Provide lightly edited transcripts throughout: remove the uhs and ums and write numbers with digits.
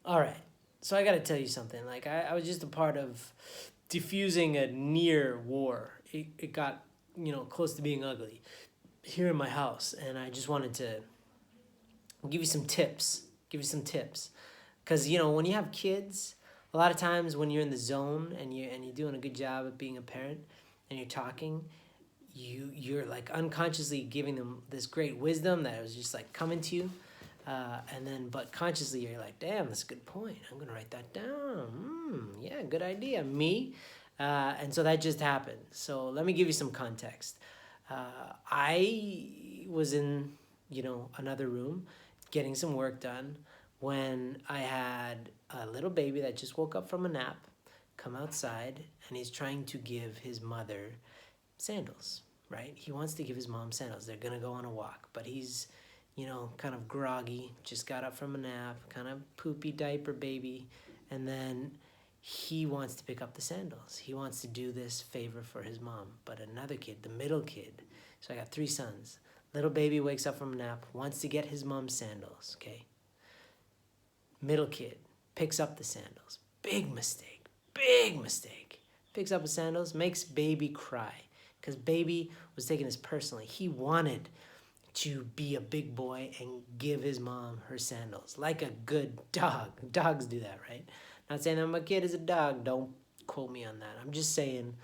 All right. So I got to tell you something. Like, I was just a part of diffusing a near war. It got, close to being ugly here in my house. And I just wanted to give you some tips. Give you some tips. Because, when you have kids, a lot of times when you're in the zone and you're doing a good job of being a parent and you're talking, you're like unconsciously giving them this great wisdom that was just like coming to you. And then, but consciously, you're like, damn, that's a good point. I'm going to write that down. Yeah, good idea. Me. And so that just happened. So let me give you some context. I was in, another room getting some work done when I had a little baby that just woke up from a nap come outside and he's trying to give his mother sandals, right? He wants to give his mom sandals. They're going to go on a walk, but he's kind of groggy, just got up from a nap, kind of poopy diaper baby, and then he wants to pick up the sandals. He wants to do this favor for his mom. But another kid, the middle kid, so I got 3 sons. Little baby wakes up from a nap, wants to get his mom's sandals, okay? Middle kid picks up the sandals. Big mistake, big mistake. Picks up the sandals, makes baby cry because baby was taking this personally. He wanted to be a big boy and give his mom her sandals like a good dog. Dogs do that, right? Not saying that my kid is a dog. Don't quote me on that. I'm just saying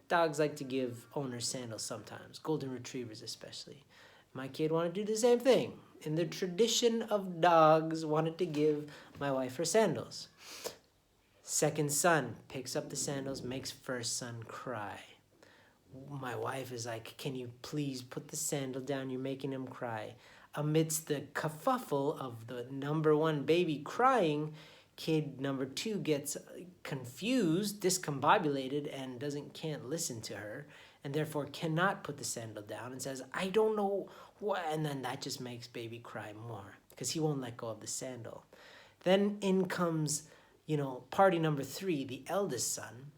dogs like to give owners sandals sometimes, golden retrievers especially. My kid wanted to do the same thing. In the tradition of dogs, wanted to give my wife her sandals. Second son picks up the sandals, makes first son cry. My wife is like, can you please put the sandal down? You're making him cry. Amidst the kerfuffle of the number 1 baby crying, kid number 2 gets confused, discombobulated, and can't listen to her, and therefore cannot put the sandal down and says, I don't know what, and then that just makes baby cry more because he won't let go of the sandal. Then in comes, party number 3, the eldest son,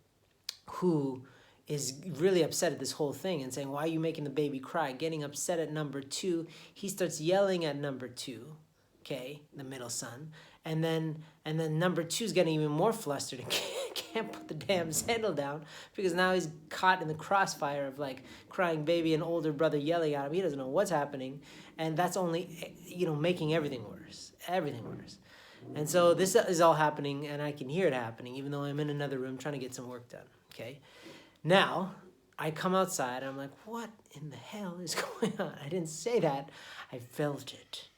who is really upset at this whole thing and saying, why are you making the baby cry? Getting upset at number 2. He starts yelling at number 2, okay, the middle son. And then number 2 is getting even more flustered and can't put the damn sandal down because now he's caught in the crossfire of like crying baby and older brother yelling at him. He doesn't know what's happening. And that's only, making everything worse. Everything worse. And so this is all happening and I can hear it happening even though I'm in another room trying to get some work done, okay? Now, I come outside, and I'm like, what in the hell is going on? I didn't say that. I felt it.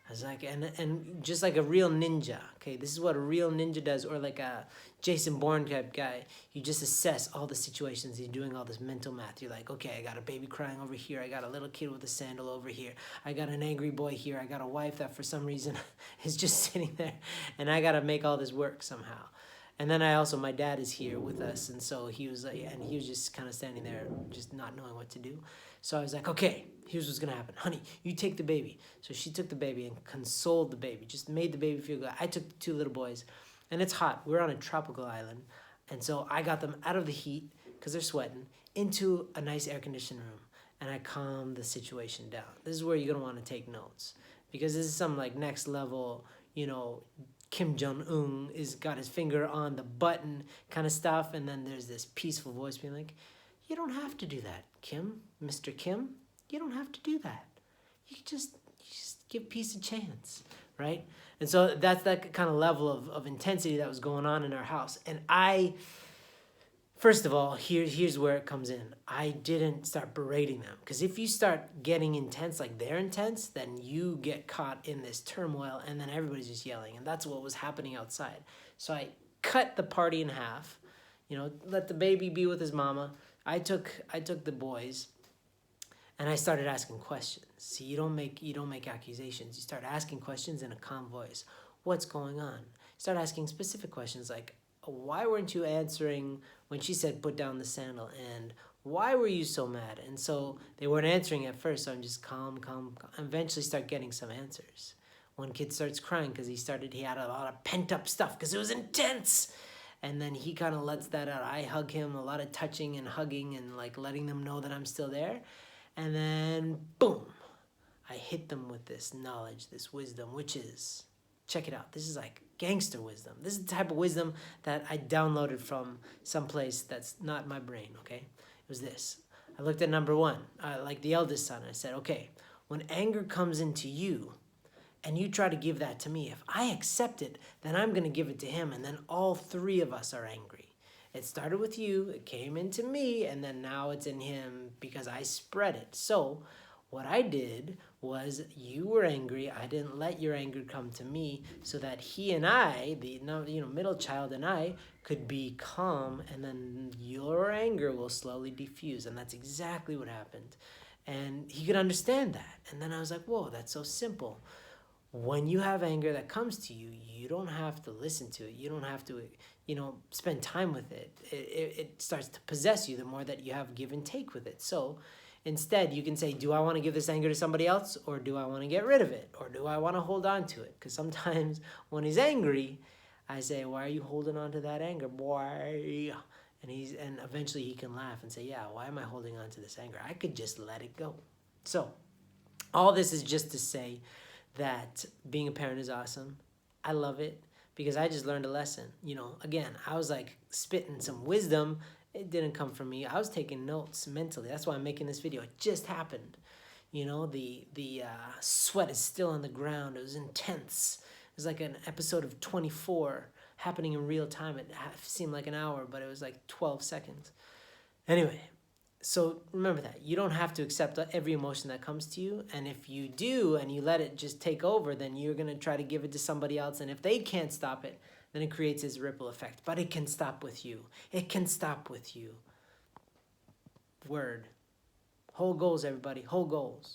I was like, and just like a real ninja, okay, this is what a real ninja does, or like a Jason Bourne type guy. You just assess all the situations. You're doing all this mental math. You're like, okay, I got a baby crying over here. I got a little kid with a sandal over here. I got an angry boy here. I got a wife that for some reason is just sitting there, and I got to make all this work somehow. And then my dad is here with us, and so he was like, and he was just kind of standing there, just not knowing what to do. So I was like, okay, here's what's gonna happen, honey. You take the baby. So she took the baby and consoled the baby, just made the baby feel good. I took the 2 little boys, and it's hot. We're on a tropical island, and so I got them out of the heat because they're sweating into a nice air-conditioned room, and I calmed the situation down. This is where you're gonna want to take notes because this is some like next level, Kim Jong-un is got his finger on the button kind of stuff. And then there's this peaceful voice being like, you don't have to do that, Kim, Mr. Kim. You don't have to do that. You just give peace a chance, right? And so that's that kind of level of intensity that was going on in our house. And first of all, here's where it comes in. I didn't start berating them because if you start getting intense like they're intense, then you get caught in this turmoil and then everybody's just yelling. And that's what was happening outside. So I cut the party in half, let the baby be with his mama. I took the boys and I started asking questions. See, you don't make accusations. You start asking questions in a calm voice. What's going on? Start asking specific questions like, why weren't you answering when she said put down the sandal, and why were you so mad? And so they weren't answering at first, so I'm just calm. Eventually start getting some answers. One kid starts crying because he had a lot of pent up stuff because it was intense. And then he kind of lets that out. I hug him, a lot of touching and hugging and like letting them know that I'm still there. And then boom, I hit them with this knowledge, this wisdom, which is, check it out. This is like gangster wisdom. This is the type of wisdom that I downloaded from someplace that's not my brain, okay? It was this. I looked at number one, like the eldest son. I said, okay, when anger comes into you and you try to give that to me, if I accept it, then I'm going to give it to him, and then all three of us are angry. It started with you, it came into me, and then now it's in him because I spread it. So what I did was, you were angry, I didn't let your anger come to me, so that he and I, the middle child, and I could be calm, and then your anger will slowly diffuse. And that's exactly what happened. And he could understand that. And then I was like, whoa, that's so simple. When you have anger that comes to you, you don't have to listen to it. You don't have to, spend time with it. It starts to possess you the more that you have give and take with it. So instead, you can say, do I want to give this anger to somebody else, or do I want to get rid of it, or do I want to hold on to it? Because sometimes when he's angry, I say, why are you holding on to that anger, boy? And eventually he can laugh and say, yeah, why am I holding on to this anger? I could just let it go. So all this is just to say that being a parent is awesome. I love it because I just learned a lesson. Again, I was like spitting some wisdom. It didn't come from me. I was taking notes mentally. That's why I'm making this video. It just happened. The sweat is still on the ground. It was intense. It was like an episode of 24 happening in real time. It seemed like an hour, but it was like 12 seconds. Anyway, so remember that. You don't have to accept every emotion that comes to you. And if you do and you let it just take over, then you're going to try to give it to somebody else. And if they can't stop it, then it creates this ripple effect. But it can stop with you. It can stop with you. Word. Whole goals, everybody. Whole goals.